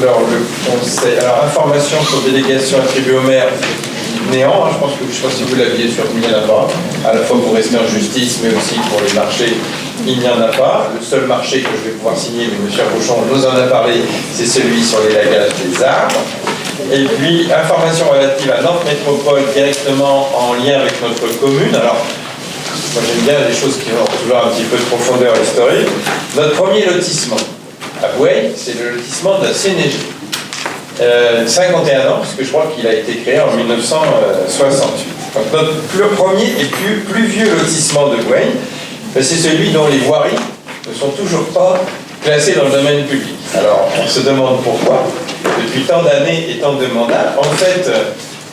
Alors, le conseil, alors information sur délégation attribuée au maire, néant, hein, je pense que, je ne sais pas si vous l'aviez surmis, il n'y en a pas, à la fois pour rester en justice, mais aussi pour les marchés, il n'y en a pas. Le seul marché que je vais pouvoir signer, mais M. Rochon nous en a parlé, c'est celui sur l'élagage des arbres. Et puis, information relative à Nantes Métropole, directement en lien avec notre commune. Alors, moi j'aime bien les choses qui ont toujours un petit peu de profondeur historique. Notre premier lotissement à Boueil, c'est le lotissement de la CNG. 51 ans, parce que je crois qu'il a été créé en 1968. Donc notre premier et plus vieux lotissement de Boueil, c'est celui dont les voiries ne sont toujours pas classées dans le domaine public. Alors on se demande pourquoi. Depuis tant d'années et tant de mandats, en fait,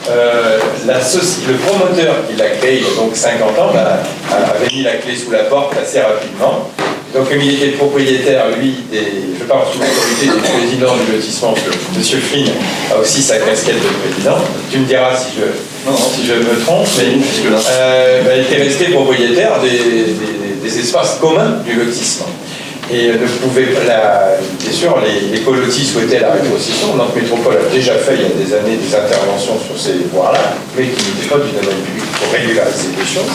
le promoteur qui l'a créé il y a donc 50 ans avait mis la clé sous la porte assez rapidement. Donc, comme il était propriétaire, lui, je parle sous l'autorité du président du lotissement, parce que M. Flynn a aussi sa casquette de président. Tu me diras si je me trompe, mais il était resté propriétaire des espaces communs du lotissement. Et ne pouvait pas, bien sûr, les colotis souhaitaient la rétrocession. Nantes Métropole a déjà fait il y a des années des interventions sur ces voies-là, mais qui n'étaient pas du domaine public pour régulariser les choses.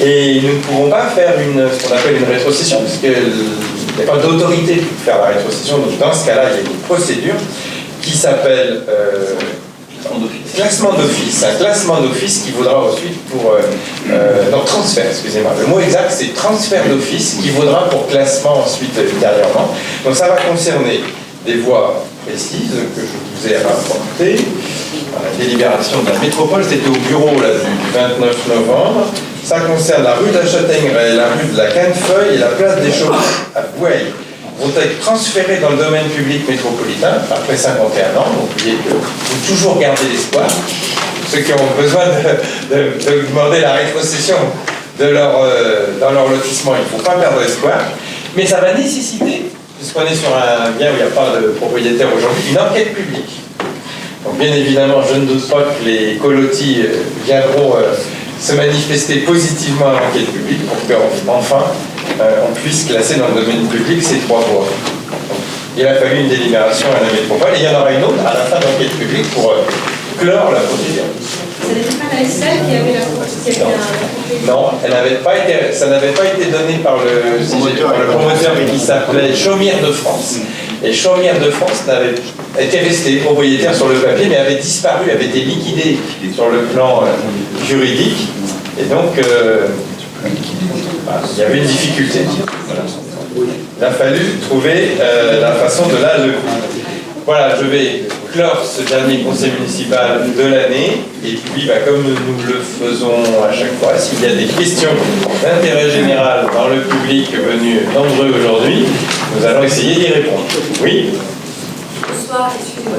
Et nous ne pouvons pas faire ce qu'on appelle une rétrocession, parce qu'il n'y a pas d'autorité pour faire la rétrocession. Donc dans ce cas-là, il y a une procédure qui s'appelle classement d'office. Un classement d'office qui vaudra ensuite pour... non, transfert, excusez-moi. Le mot exact, c'est transfert d'office qui vaudra pour classement ensuite ultérieurement. Donc ça va concerner des voies précises que je vous ai rapportées. La délibération de la métropole, c'était au bureau là, du 29 novembre. Ça concerne la rue de la Châtaigneraie, la rue de la Quintefeuille et la place des Chaumes à Boueil. Vont être transférés dans le domaine public métropolitain après 51 ans. Donc, vous voyez que faut toujours garder l'espoir. Ceux qui ont besoin de demander la rétrocession dans leur lotissement, il ne faut pas perdre espoir. Mais ça va nécessiter, puisqu'on est sur un bien où il n'y a pas de propriétaire aujourd'hui, une enquête publique. Donc, bien évidemment, je ne doute pas que les colotis viendront se manifester positivement à l'enquête publique pour qu'enfin on puisse classer dans le domaine public ces trois voies. Donc, il a fallu une délibération à la métropole et il y en aura une autre à la fin de l'enquête publique pour clore la procédure. Ça n'était pas la SL qui avait la... Non, ça n'avait pas été donné par le promoteur qui s'appelait Chaumière de France. Et Chaumière de France était resté propriétaire sur le papier, mais avait disparu, avait été liquidé sur le plan juridique. Et donc, il y avait une difficulté. Voilà. Il a fallu trouver la façon de la lever. Voilà, je vais clore ce dernier conseil municipal de l'année. Et puis, comme nous le faisons à chaque fois, s'il y a des questions d'intérêt général dans le public venu nombreux aujourd'hui, nous allons essayer d'y répondre. Oui ? Bonsoir, excusez-moi,